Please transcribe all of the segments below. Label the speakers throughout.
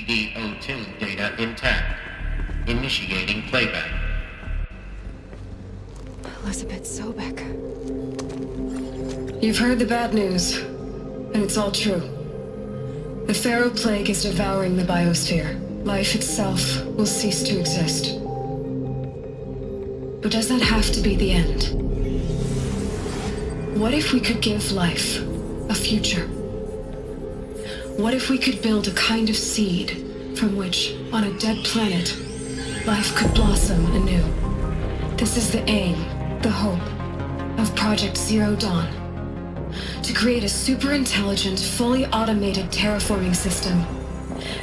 Speaker 1: VO2 data intact. Initiating playback.
Speaker 2: Elizabeth Sobek.
Speaker 3: You've heard the bad news, and it's all true. The Pharaoh Plague is devouring the biosphere. Life itself will cease to exist. But does that have to be the end? What if we could give life a future? What if we could build a kind of seed from which, on a dead planet, life could blossom anew? This is the aim, the hope, of Project Zero Dawn. To create a super-intelligent, fully automated terraforming system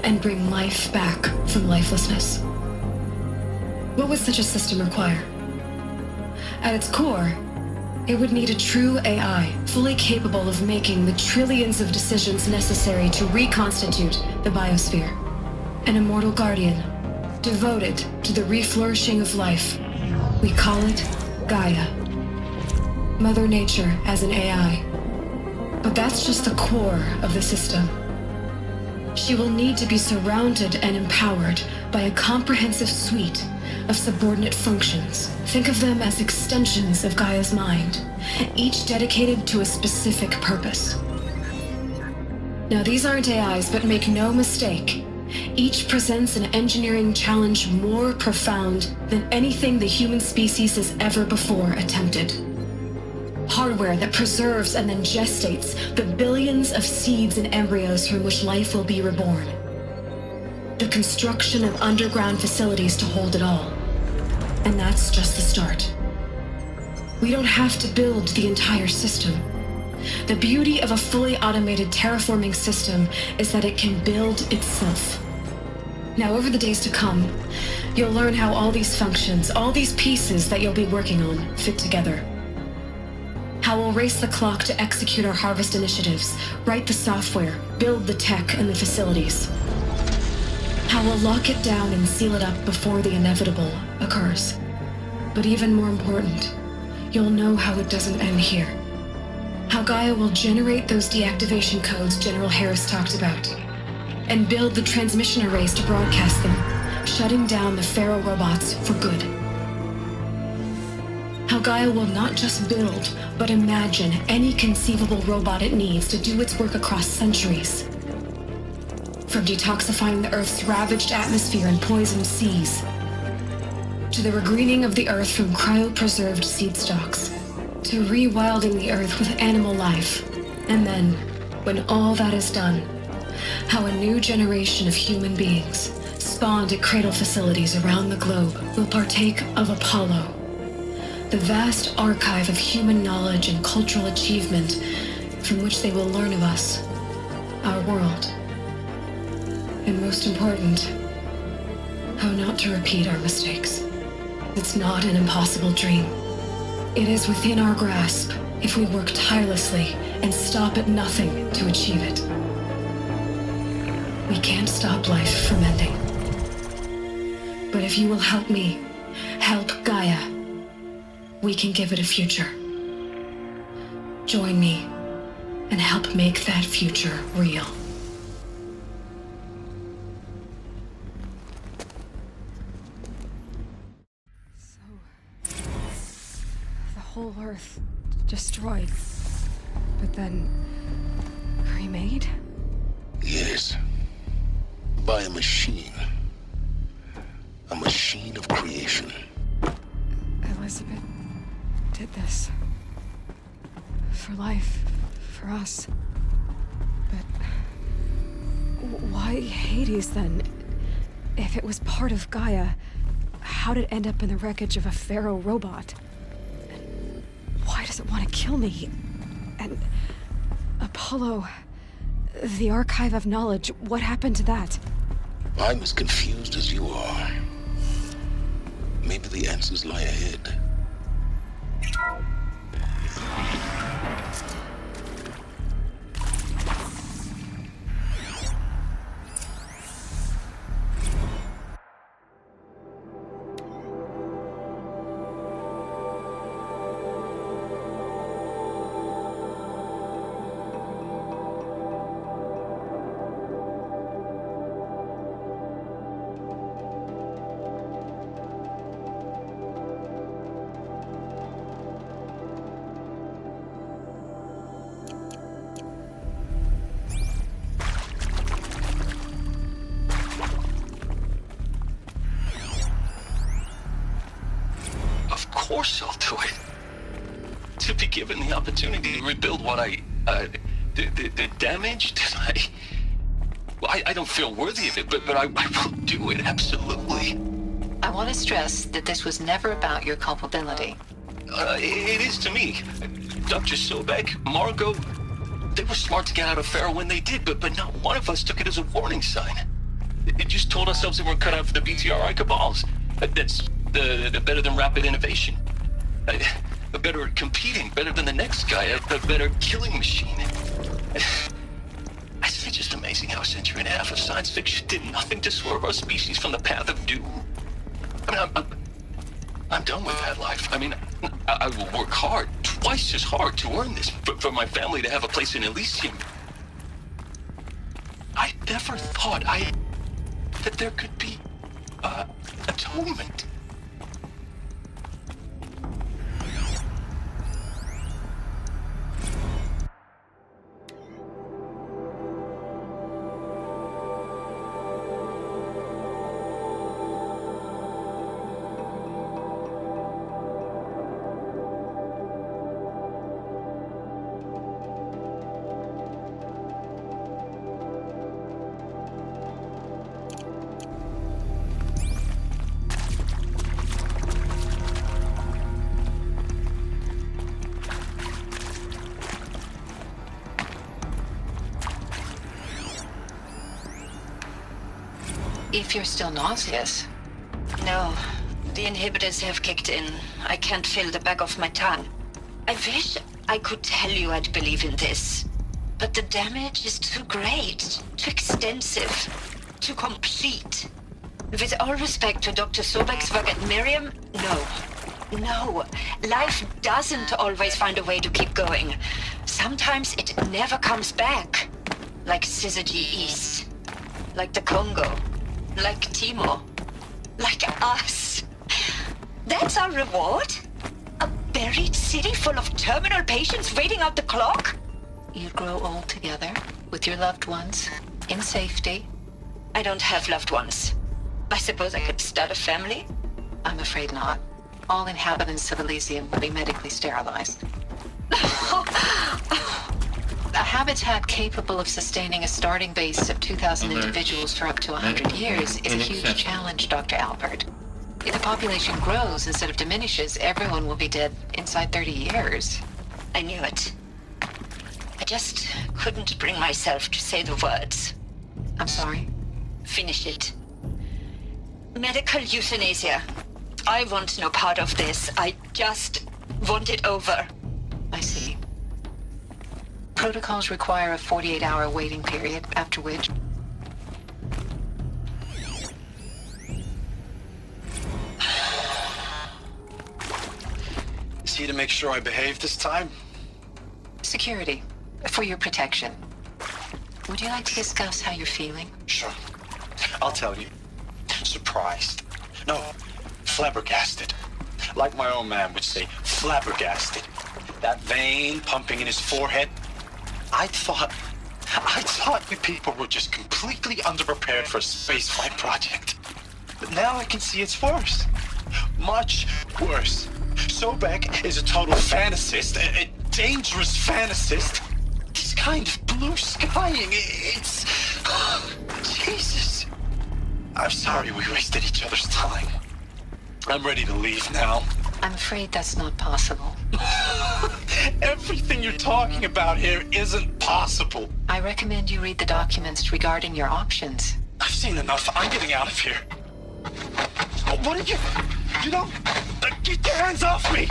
Speaker 3: and bring life back from lifelessness. What would such a system require? At its core, it would need a true AI, fully capable of making the trillions of decisions necessary to reconstitute the biosphere. An immortal guardian, devoted to the reflourishing of life. We call it Gaia. Mother Nature as an AI. But that's just the core of the system. She will need to be surrounded and empowered by a comprehensive suite of subordinate functions. Think of them as extensions of Gaia's mind, each dedicated to a specific purpose. Now, these aren't AIs, but make no mistake, each presents an engineering challenge more profound than anything the human species has ever before attempted. Hardware that preserves and then gestates the billions of seeds and embryos from which life will be reborn. The construction of underground facilities to hold it all. And that's just the start. We don't have to build the entire system. The beauty of a fully automated terraforming system is that it can build itself. Now, over the days to come, you'll learn how all these functions, all these pieces that you'll be working on, fit together. How we'll race the clock to execute our harvest initiatives, write the software, build the tech and the facilities. How we'll lock it down and seal it up before the inevitable occurs. But even more important, you'll know how it doesn't end here. How Gaia will generate those deactivation codes General Harris talked about, and build the transmission arrays to broadcast them, shutting down the Pharaoh robots for good. How Gaia will not just build, but imagine any conceivable robot it needs to do its work across centuries. From detoxifying the Earth's ravaged atmosphere and poisoned seas, to the regreening of the Earth from cryopreserved seed stalks, to rewilding the Earth with animal life. And then, when all that is done, how a new generation of human beings, spawned at cradle facilities around the globe, will partake of Apollo, the vast archive of human knowledge and cultural achievement from which they will learn of us, our world. And most important, how not to repeat our mistakes. It's not an impossible dream. It is within our grasp if we work tirelessly and stop at nothing to achieve it. We can't stop life from ending. But if you will help me, help Gaia, we can give it a future. Join me and help make that future real.
Speaker 2: So, the whole Earth destroyed, but then remade?
Speaker 4: Yes. By a machine. A machine of creation.
Speaker 2: Elizabeth did this. For life, for us. But why Hades then? If it was part of Gaia, how did it end up in the wreckage of a Pharaoh robot? And why does it want to kill me? And Apollo, the archive of knowledge, what happened to that?
Speaker 4: I'm as confused as you are. Maybe the answers lie ahead. course I'll do it. To be given the opportunity to rebuild what the damage that I don't feel worthy of it, but I will do it, absolutely.
Speaker 5: I want to stress that this was never about your culpability.
Speaker 4: It is to me. Dr. Sobek, Margot, they were smart to get out of Pharaoh when they did, but not one of us took it as a warning sign. It just told ourselves that we're cut out for the BTRI cabals. That's the better than rapid innovation. Better at competing, better than the next guy, a better killing machine. It's just amazing how a century and a half of science fiction did nothing to swerve our species from the path of doom. I mean, I'm done with that life. I mean, I will work hard, twice as hard to earn this, for my family to have a place in Elysium. I never thought that there could be, atonement.
Speaker 5: If you're still nauseous.
Speaker 6: No, the inhibitors have kicked in. I can't feel the back of my tongue. I wish I could tell you I'd believe in this. But the damage is too great, too extensive, too complete. With all respect to Dr. Sobek's work at Miriam, no. No, life doesn't always find a way to keep going. Sometimes it never comes back. Like Syzygy East. Like the Congo. Like Timo. Like us. That's our reward? A buried city full of terminal patients waiting out the clock?
Speaker 5: You'd grow old together, with your loved ones, in safety.
Speaker 6: I don't have loved ones. I suppose I could start a family?
Speaker 5: I'm afraid not. All inhabitants of Elysium will be medically sterilized. A habitat capable of sustaining a starting base of 2,000 individuals for up to 100 years is a huge challenge, Dr. Albert. If the population grows instead of diminishes, everyone will be dead inside 30 years.
Speaker 6: I knew it. I just couldn't bring myself to say the words.
Speaker 5: I'm sorry?
Speaker 6: Finish it. Medical euthanasia. I want no part of this. I just want it over.
Speaker 5: I see. Protocols require a 48-hour waiting period, after which...
Speaker 7: Is he to make sure I behave this time?
Speaker 5: Security. For your protection. Would you like to discuss how you're feeling?
Speaker 7: Sure. I'll tell you. Surprised. No, flabbergasted. Like my own man would say, flabbergasted. That vein pumping in his forehead. I thought you people were just completely underprepared for a spaceflight project. But now I can see it's worse. Much worse. Sobek is a total fantasist, a dangerous fantasist. This kind of blue skying, it's... Jesus. I'm sorry we wasted each other's time. I'm ready to leave now.
Speaker 5: I'm afraid that's not possible.
Speaker 7: Everything you're talking about here isn't possible.
Speaker 5: I recommend you read the documents regarding your options.
Speaker 7: I've seen enough. I'm getting out of here. What are you... You don't... Get your hands off me!